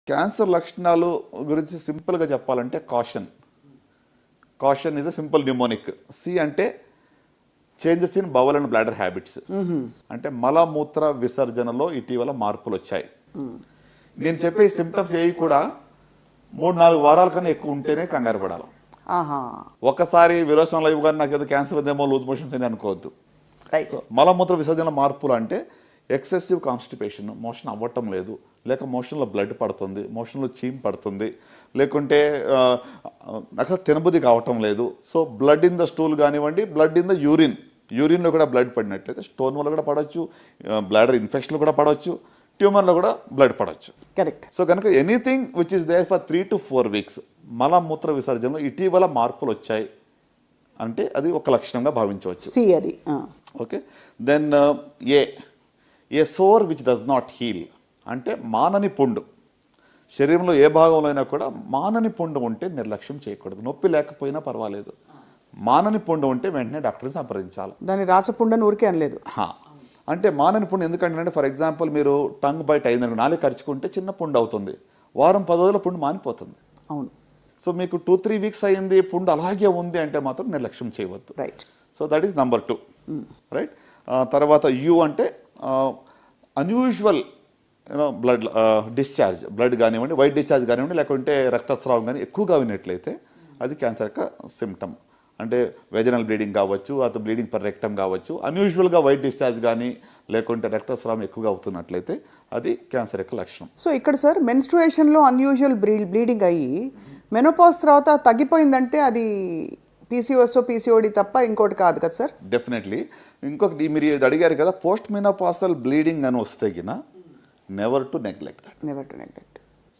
Cancer లక్షణాలు గురించి సింపుల్గా చెప్పాలంటే caution is a simple mnemonic. C అంటే changes in bowel and bladder habits, అంటే మలమూత్ర విసర్జనలో ఇటీవల మార్పులు వచ్చాయి. నేను చెప్పే సిమ్టమ్స్ ఏవి కూడా 3-4 వారాల కన్నా ఎక్కువ ఉంటేనే కంగారు పడాలి. ఒకసారి విరోచనలు ఇవ్వగానే నాకు ఏదో క్యాన్సర్ ఉందేమో, లూజ్ మోషన్స్ అని అనుకోవద్దు. సో మలమూత్ర విసర్జన మార్పులు అంటే ఎక్సెసివ్ కాన్స్టిపేషన్, మోషన్ అవ్వటం లేదు, లేక మోషన్లో బ్లడ్ పడుతుంది, మోషన్లో చీమ్ పడుతుంది, లేకుంటే నాకు తినబుద్ధి కావటం లేదు. So blood in the stool కానివ్వండి, బ్లడ్ ఇన్ ద యూరిన్లో కూడా బ్లడ్ పడినట్లయితే స్టోన్ వల్ల కూడా పడవచ్చు, బ్లాడర్ ఇన్ఫెక్షన్లో కూడా పడవచ్చు, ట్యూమర్లో కూడా బ్లడ్ పడవచ్చు. కరెక్ట్. సో కనుక anything which is there for 3 to 4 weeks మలమూత్ర విసర్జనలో ఇటీవల మార్పులు వచ్చాయి అంటే అది ఒక లక్షణంగా భావించవచ్చు. Okay. Then a sore which does not heal, అంటే మానని పుండు. శరీరంలో ఏ భాగంలో అయినా కూడా మానని పుండు ఉంటే నిర్లక్ష్యం చేయకూడదు. నొప్పి లేకపోయినా పర్వాలేదు, మానని పుండు ఉంటే వెంటనే డాక్టర్ని సంప్రదించాలి. దాన్ని రాచపుండని ఊరికే అనలేదు. అంటే మానని పుండు ఎందుకంటే, ఫర్ ఎగ్జాంపుల్ మీరు టంగ్ బైట్ అయిందని నాలుగు ఖర్చుకుంటే చిన్న పుండు అవుతుంది, వారం 10 రోజుల పుండు మానిపోతుంది. అవును. సో మీకు 2-3 weeks అయింది, పుండు అలాగే ఉంది అంటే మాత్రం నిర్లక్ష్యం చేయవద్దు. Right. So that is number 2. Right. తర్వాత యూ అంటే అన్యూజువల్ బ్లడ్ డిశ్చార్జ్, బ్లడ్ కానివ్వండి, వైట్ డిశ్చార్జ్ కానివ్వండి, లేకుంటే రక్తస్రావం కానీ ఎక్కువగా వినట్లయితే అది క్యాన్సర్ యొక్క సిమ్టమ్. అంటే వెజనల్ బ్లీడింగ్ కావచ్చు, అది బ్లీడింగ్ పర్ రెక్టమ్ కావచ్చు, అన్యూజువల్గా వైట్ డిశ్చార్జ్ కానీ లేకుంటే రక్తస్రావం ఎక్కువగా అవుతున్నట్లయితే అది క్యాన్సర్ యొక్క లక్షణం. సో ఇక్కడ సార్ మెన్స్ట్రుయేషన్లో అన్యూజువల్ బ్లీడింగ్ అయ్యి మెనోపాజ్ తర్వాత తగ్గిపోయిందంటే అది పీసీఓడి తప్ప ఇంకోటి కాదు కదా సార్? డెఫినెట్లీ. ఇంకొకటి మీరు అడిగారు కదా, పోస్ట్ మెనోపాజల్ బ్లీడింగ్ అని వస్తే గిన never to neglect that.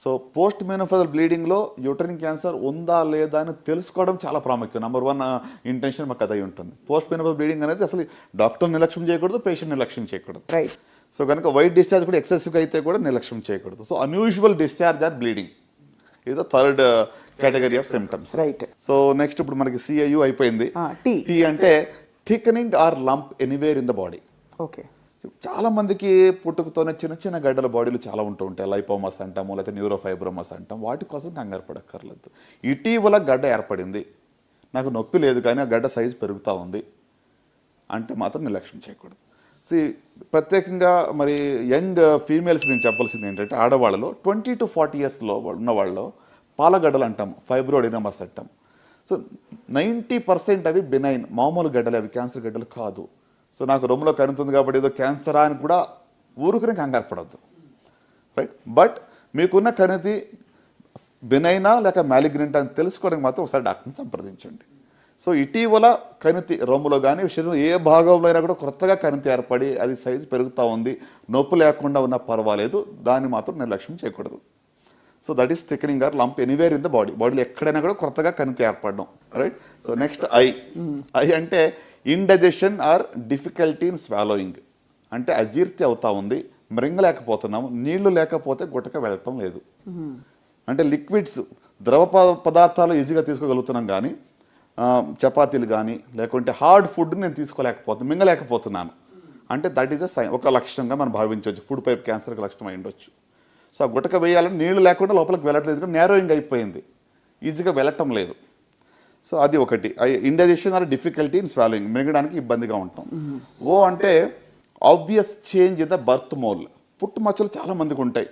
So post menopausal బ్లీడింగ్లో యూటరిన్ క్యాన్సర్ ఉందా లేదా అని తెలుసుకోవడం చాలా ప్రాముఖ్యం. నెంబర్ 1 ఇంటెన్షన్ మాకు అదై ఉంటుంది. పోస్ట్ మెనోపాజల్ బ్లీడింగ్ అనేది అసలు డాక్టర్ నిర్లక్ష్యం చేయకూడదు, పేషెంట్ నిర్లక్ష్యం చేయకూడదు. రైట్. సో కనుక వైట్ డిశ్చార్జ్ కూడా ఎక్సెసివ్గా అయితే కూడా నిర్లక్ష్యం చేయకూడదు. So unusual discharge are bleeding is the third category of symptoms. Right. So next ఇప్పుడు మనకి CIU అయిపోయింది. T అంటే thickening or lump anywhere in the body. Okay. చాలా మందికి పుట్టుకతోనే చిన్న చిన్న గడ్డల బాడీలు చాలా ఉంటూ ఉంటాయి. లైపోమస్ అంటాము, లేకపోతే న్యూరోఫైబ్రోమస్ అంటాం. వాటి కోసం కంగారు పడక్కర్లేదు. ఇటీవల గడ్డ ఏర్పడింది, నాకు నొప్పి లేదు కానీ ఆ గడ్డ సైజు పెరుగుతూ ఉంది అంటే మాత్రం నిర్లక్ష్యం చేయకూడదు. ప్రత్యేకంగా మరి యంగ్ ఫీమేల్స్ నేను చెప్పాల్సింది ఏంటంటే, ఆడవాళ్ళలో 20 to 40 years ఉన్న వాళ్ళలో పాలగడ్డలు అంటాం, ఫైబ్రోడినమస్ అంటాం. సో 90% అవి బినైన్, మామూలు గడ్డలు, అవి క్యాన్సర్ గడ్డలు కాదు. సో నాకు రొమ్ములో కనుతుంది కాబట్టి ఏదో క్యాన్సరా అని కూడా ఊరుకునే కంగారు పడద్దు. రైట్. బట్ మీకున్న కణితి బినైనా లేక మ్యాలిగ్నెంట్ అని తెలుసుకోవడానికి మాత్రం ఒకసారి డాక్టర్ని సంప్రదించండి. సో ఇటీవల కణితి రొమ్ములో కానీ శరీరం ఏ భాగంలో అయినా కూడా కొత్తగా కణితి ఏర్పడి అది సైజు పెరుగుతూ ఉంది, నొప్పి లేకుండా ఉన్నా పర్వాలేదు, దాన్ని మాత్రం నిర్లక్ష్యం చేయకూడదు. So that is thickening or lump anywhere in the బాడీలో ఎక్కడైనా కూడా కొత్తగా కణితి ఏర్పడడం. రైట్. సో నెక్స్ట్ ఐ అంటే indigestion or difficulty in swallowing, అంటే అజీర్తి అవుతా ఉంది, మృంగలేకపోతున్నాము, నీళ్లు లేకపోతే గుట్టక వెళ్ళటం లేదు. అంటే లిక్విడ్స్, ద్రవ పదార్థాలు ఈజీగా తీసుకోగలుగుతున్నాం కానీ చపాతీలు కానీ లేకుంటే హార్డ్ ఫుడ్ నేను తీసుకోలేకపోతున్నాను, మింగలేకపోతున్నాను అంటే దట్ ఈస్ ఒక లక్షణంగా మనం భావించవచ్చు. ఫుడ్ పైప్ క్యాన్సర్కి లక్షణం అయి ఉండొచ్చు. సో ఆ గుట్టక వేయాలని నీళ్లు లేకుండా లోపలికి వెళ్ళట్లేదు, నేరోయింగ్ అయిపోయింది, ఈజీగా వెళ్ళటం లేదు. సో అది ఒకటి. Indigestion or difficulty in swallowing, మింగడానికి ఇబ్బందిగా ఉంటాం. ఓ అంటే obvious change in the birth mole, పుట్టు మచ్చలు చాలా మందికి ఉంటాయి.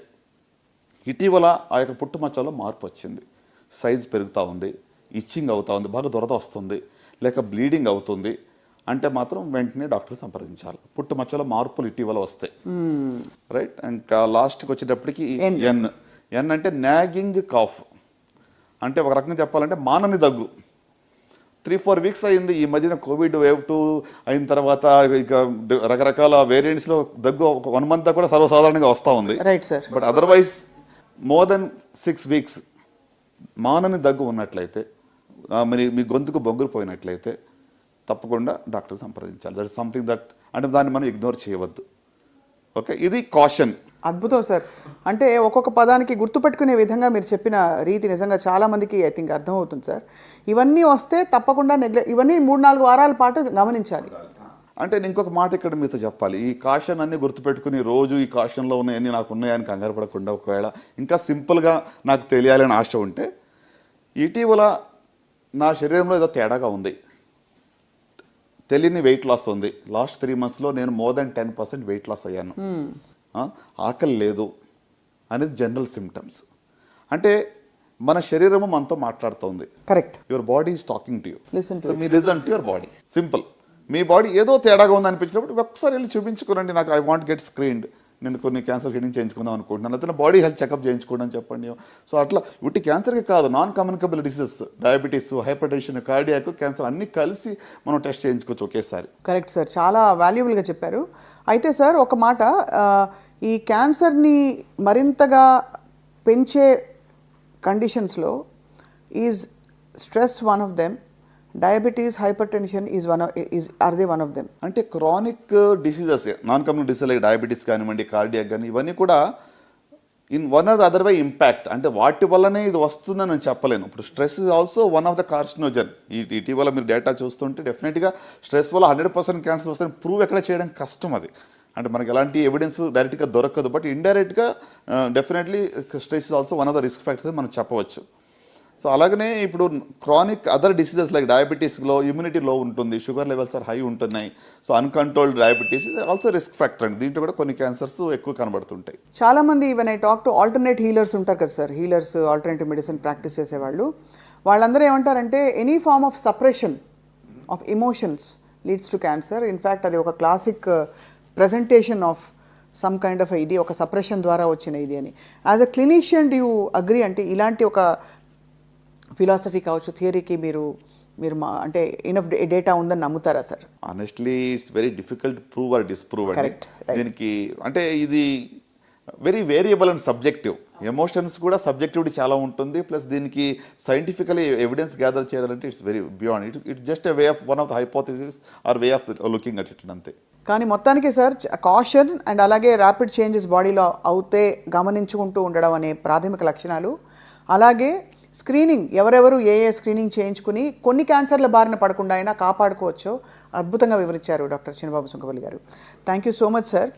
ఇటీవల ఆ యొక్క పుట్టు మచ్చలో మార్పు వచ్చింది, సైజ్ పెరుగుతూ ఉంది, ఇచ్చింగ్ అవుతా ఉంది, బాగా దురద వస్తుంది, లేక బ్లీడింగ్ అవుతుంది అంటే మాత్రం వెంటనే డాక్టర్ సంప్రదించాలి. పుట్టు మచ్చలో మార్పులు ఇటీవల వస్తాయి. రైట్. ఇంకా లాస్ట్కి వచ్చేటప్పటికి ఎన్ అంటే నాగింగ్ కాఫ్, అంటే ఒక రకంగా చెప్పాలంటే మానని దగ్గు. 3-4 weeks అయింది. ఈ మధ్యన కోవిడ్ వేవ్ 2 అయిన తర్వాత ఇక రకరకాల వేరియంట్స్లో దగ్గు 1 month కూడా సర్వసాధారణంగా వస్తూ ఉంది. But otherwise more than 6 weeks మానని దగ్గు ఉన్నట్లయితే, మరి మీ గొంతుకు బొంగురు పోయినట్లయితే తప్పకుండా డాక్టర్ సంప్రదించాలి. దట్ ఇస్ సంథింగ్ దట్, అంటే దాన్ని మనం ఇగ్నోర్ చేయవద్దు. ఓకే. ఇది కాషన్. అద్భుతం సార్. అంటే ఒక్కొక్క పదానికి గుర్తుపెట్టుకునే విధంగా మీరు చెప్పిన రీతి నిజంగా చాలామందికి ఐ థింక్ అర్థమవుతుంది సార్. ఇవన్నీ వస్తే తప్పకుండా ఇవన్నీ 3-4 వారాల పాటు గమనించాలి. అంటే నేను ఇంకొక మాట ఇక్కడ మీతో చెప్పాలి. ఈ కాషన్ అన్ని గుర్తుపెట్టుకుని రోజు ఈ కాషన్లో ఉన్నాయన్నీ నాకు ఉన్నాయని కంగారు పడకుండా ఒకవేళ ఇంకా సింపుల్గా నాకు తెలియాలని ఆశ ఉంటే, ఇటీవల నా శరీరంలో ఏదో తేడాగా ఉంది, తెలియని వెయిట్ లాస్ ఉంది. లాస్ట్ 3 monthsలో నేను మోర్ దెన్ 10% వెయిట్ లాస్ అయ్యాను. ఆకలి లేదు అనేది జనరల్ సిమ్టమ్స్. అంటే మన శరీరము మనతో మాట్లాడుతుంది. Correct. Your body is talking to you. Listen to me listen to your body. Simple. Me body ఏదో తేడాగా ఉంది అనిపించినప్పుడు ఒకసారి వెళ్ళి చూపించుకోనండి. నాకు ఐ వాంట్ గెట్ స్క్రీన్డ్, నేను కొన్ని క్యాన్సర్ స్క్రీనింగ్ చేయించుకుందాం అనుకుంటున్నాను, అతను బాడీ హెల్త్ చెకప్ చేయించుకోండి అని చెప్పండి. సో అట్లా ఉట్టి క్యాన్సర్కి కాదు, non communicable diseases, diabetes, hyper tension, cardiac, cancer అన్నీ కలిసి మనం టెస్ట్ చేయించుకోవచ్చు ఒకేసారి. కరెక్ట్ సార్, చాలా వాల్యుబుల్గా చెప్పారు. అయితే సార్ ఒక మాట, ఈ క్యాన్సర్ని మరింతగా పెంచే కండిషన్స్లో is stress one of them, diabetes, hypertension are they one of them? అంటే chronic diseases, non communicable disease like diabetes కానివ్వండి, కార్డియాక్ కానీ, ఇవన్నీ కూడా in one or the other way impact. అంటే వాటి వల్లనే ఇది వస్తుందని నేను చెప్పలేను. ఇప్పుడు stress is also one of the carcinogen. ఇటీవల మీరు డేటా చూస్తుంటే డెఫినెట్గా స్ట్రెస్ వల్ల 100% క్యాన్సర్ వస్తుందని ప్రూవ్ ఎక్కడ చేయడం కష్టం. అది అంటే మనకి ఎలాంటి ఎవిడెన్స్ డైరెక్ట్గా దొరకదు, బట్ ఇండైరెక్ట్గా definitely stress is also one of the risk factors మనం చెప్పవచ్చు. సో అలాగనే ఇప్పుడు క్రానిక్ అదర్ డిసీజెస్ లైక్ డయాబెటీస్లో ఇమ్యూనిటీ లో ఉంటుంది, షుగర్ లెవెల్స్ ఆర్ హై ఉంటున్నాయి. So uncontrolled diabetes also risk factor అండి. దీంట్లో కూడా కొన్ని క్యాన్సర్స్ ఎక్కువ కనబడుతుంటాయి. చాలామంది even I talk to alternate healers ఉంటారు కదా sir, healers, alternative medicine practice చేసేవాళ్ళు, వాళ్ళందరూ ఏమంటారంటే any form of suppression of emotions leads to cancer. In fact అది ఒక classic presentation of some kind of ఇది ఒక సప్రెషన్ ద్వారా వచ్చిన ఇది అని. As a clinician do you agree? అంటే ఇలాంటి ఒక ఫిలాసఫీ కావచ్చు, థియరీకి మీరు అంటే ఇనఫ్ డేటా ఉందని నమ్ముతారా sir? Honestly it's very difficult prove or disprove అండి. Correct, right. దీనికి అంటే ఇది very variable and subjective. Emotions కూడా సబ్జెక్టివిటీ చాలా ఉంటుంది. ప్లస్ దీనికి సైంటిఫికలీ ఎవిడెన్స్ గ్యాదర్ చేయాలంటే it's very beyond. It just a way of one of the hypothesis or way of looking at it అంతే. కానీ మొత్తానికి సార్ కాషన్ అండ్ అలాగే rapid changes బాడీలో అవుతే గమనించుకుంటూ ఉండడం అనే ప్రాథమిక లక్షణాలు, అలాగే స్క్రీనింగ్ ఎవరెవరు ఏ స్క్రీనింగ్ చేయించుకుని కొన్ని క్యాన్సర్ల బారిన పడకుండా అయినా కాపాడుకోవచ్చో అద్భుతంగా వివరించారు డాక్టర్ చినబాబు సుంకపల్లి గారు. Thank you so much sir.